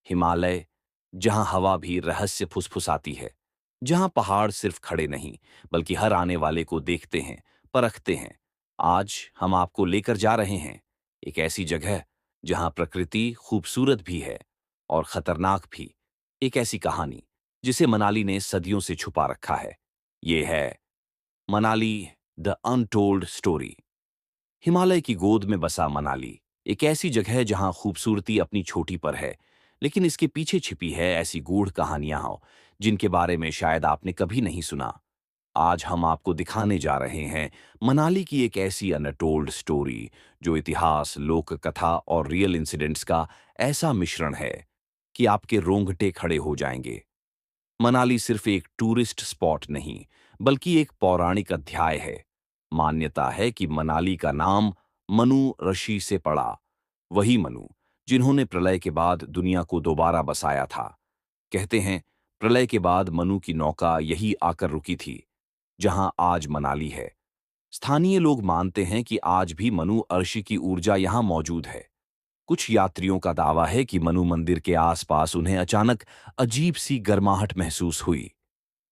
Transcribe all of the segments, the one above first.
हिमालय, जहां हवा भी रहस्य फुसफुसाती है, जहां पहाड़ सिर्फ खड़े नहीं बल्कि हर आने वाले को देखते हैं, परखते हैं। आज हम आपको लेकर जा रहे हैं एक ऐसी जगह जहां प्रकृति खूबसूरत भी है और खतरनाक भी। एक ऐसी कहानी जिसे मनाली ने सदियों से छुपा रखा है। ये है Manali, the untold story. Himalaya की गोद में बसा मनाली एक ऐसी जगह है जहां खूबसूरती अपनी छोटी पर है, लेकिन इसके पीछे छिपी है ऐसी गूढ़ कहानियां हो जिनके बारे में शायद आपने कभी नहीं सुना। आज हम आपको दिखाने जा रहे हैं मनाली की एक ऐसी अनटोल्ड स्टोरी जो इतिहास, लोक कथा और रियल इंसिडेंट्स का ऐसा मिश्रण है कि आपके रोंगटे खड़े हो जाएंगे। मनाली सिर्फ एक टूरिस्ट स्पॉट नहीं, बल्कि एक पौराणिक अध्याय है। मान्यता है कि मनाली का नाम मनु ऋषि से पड़ा, वही मनु जिन्होंने प्रलय के बाद दुनिया को दोबारा बसाया था। कहते हैं प्रलय के बाद मनु की नौका यही आकर रुकी थी जहां आज मनाली है। स्थानीय लोग मानते हैं कि आज भी मनु ऋषि की ऊर्जा यहां मौजूद है। कुछ यात्रियों का दावा है कि मनु मंदिर के आसपास उन्हें अचानक अजीब सी गर्माहट महसूस हुई,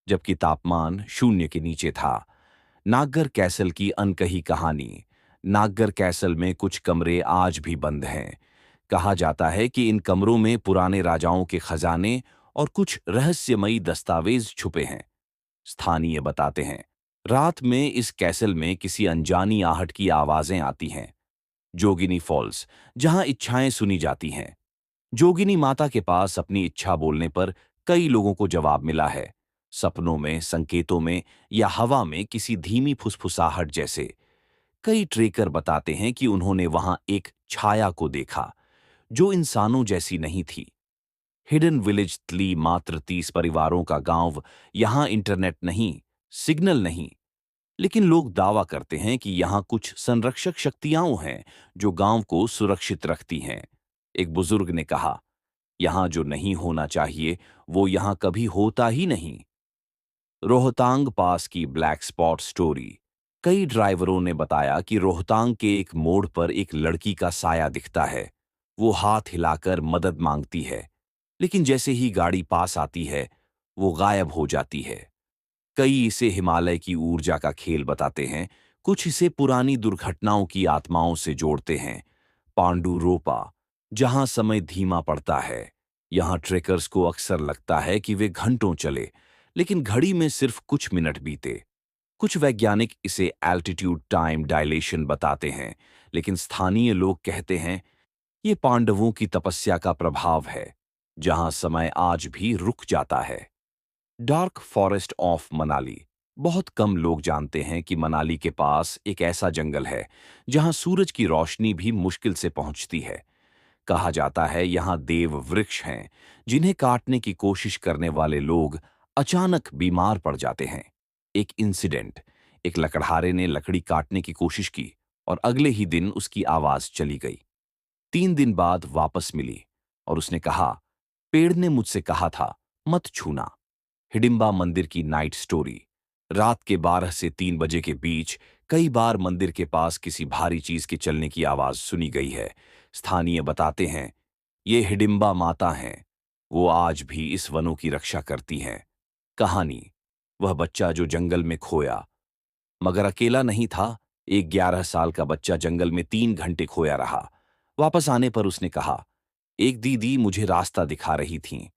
जबकि तापमान शून्य के नीचे था। नागगर कैसल की अनकही कहानी। नागगर कैसल में कुछ कमरे आज भी बंद हैं। कहा जाता है कि इन कमरों में पुराने राजाओं के खजाने और कुछ रहस्यमयी दस्तावेज छुपे हैं। स्थानीय बताते हैं रात में इस कैसल में किसी अनजानी आहट की आवाजें आती हैं। जोगिनी फॉल्स, जहां इच्छाएं सुनी जाती हैं। जोगिनी माता के पास अपनी इच्छा बोलने पर कई लोगों को जवाब मिला है। सपनों में, संकेतों में या हवा में किसी धीमी फुसफुसाहट जैसे। कई ट्रेकर बताते हैं कि उन्होंने वहां एक छाया को देखा जो इंसानों जैसी नहीं थी। हिडन विलेज तली मात्र 30 परिवारों का गांव। यहां इंटरनेट नहीं, सिग्नल नहीं, लेकिन लोग दावा करते हैं कि यहां कुछ संरक्षक शक्तियां हैं जो गांव को सुरक्षित रखती हैं। एक बुजुर्ग ने कहा, यहां जो नहीं होना चाहिए वो यहां कभी होता ही नहीं। रोहतांग पास की ब्लैक स्पॉट स्टोरी। कई ड्राइवरों ने बताया कि रोहतांग के एक मोड़ पर एक लड़की का साया दिखता है। वो हाथ हिलाकर मदद मांगती है, लेकिन जैसे ही गाड़ी पास आती है वो गायब हो जाती है। कई इसे हिमालय की ऊर्जा का खेल बताते हैं, कुछ इसे पुरानी दुर्घटनाओं की आत्माओं से जोड़ते हैं। पांडु रोपा, जहां समय धीमा पड़ता है। यहां ट्रेकर्स को अक्सर लगता है कि वे घंटों चले, लेकिन घड़ी में सिर्फ कुछ मिनट बीते। कुछ वैज्ञानिक इसे एल्टीट्यूड टाइम डायलेशन बताते हैं, लेकिन स्थानीय लोग कहते हैं ये पांडवों की तपस्या का प्रभाव है, जहां समय आज भी रुक जाता है। Dark forest of Manali. बहुत कम लोग जानते हैं कि मनाली के पास एक ऐसा जंगल है जहां सूरज की रोशनी भी मुश्किल से पहुंचती है। कहा जाता है यहां देव वृक्ष हैं जिन्हें काटने की कोशिश करने वाले लोग अचानक बीमार पड़ जाते हैं। एक इंसिडेंट, एक लकड़हारे ने लकड़ी काटने की कोशिश की और अगले ही दिन उसकी आवाज चली गई। 3 दिन बाद वापस मिली और उसने कहा, पेड़ ने मुझसे कहा था मत छूना। हिडिंबा मंदिर की नाइट स्टोरी। रात के 12 से 3 बजे के बीच कई बार मंदिर के पास किसी भारी चीज के चलने की आवाज सुनी गई है। स्थानीय बताते हैं ये हिडिंबा माता हैं। वो आज भी इस वनों की रक्षा करती हैं। कहानी, वह बच्चा जो जंगल में खोया, मगर अकेला नहीं था। एक 11 साल का बच्चा जंगल में 3 घंटे खोया रहा। वापस आने पर उसने कहा, एक दीदी मुझे रास्ता दिखा रही थीं,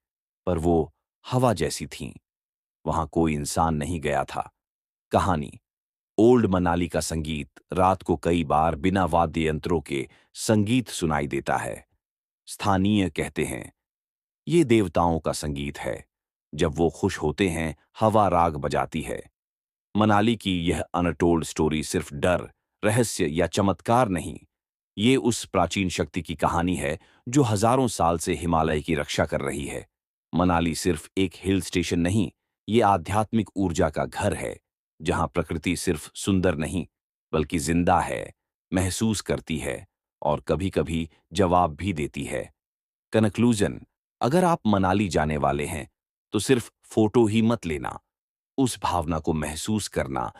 पर वो हवा जैसी थीं। वहां कोई इंसान नहीं गया था। कहानी, ओल्ड मनाली का संगीत। रात को कई बार बिना वाद्य यंत्रों के संगीत सुनाई देता है। स्थानीय कहते हैं ये देवताओं का संगीत है। जब वो खुश होते हैं हवा राग बजाती है। मनाली की यह अनटोल्ड स्टोरी सिर्फ डर, रहस्य या चमत्कार नहीं, ये उस प्राचीन शक्ति की कहानी है जो हजारों साल से हिमालय की रक्षा कर रही है। मनाली सिर्फ एक हिल स्टेशन नहीं, ये आध्यात्मिक ऊर्जा का घर है जहां प्रकृति सिर्फ सुंदर नहीं बल्कि जिंदा है, महसूस करती है और कभी-कभी जवाब भी देती है। कनक्लूजन, अगर आप मनाली जाने वाले हैं तो सिर्फ फोटो ही मत लेना, उस भावना को महसूस करना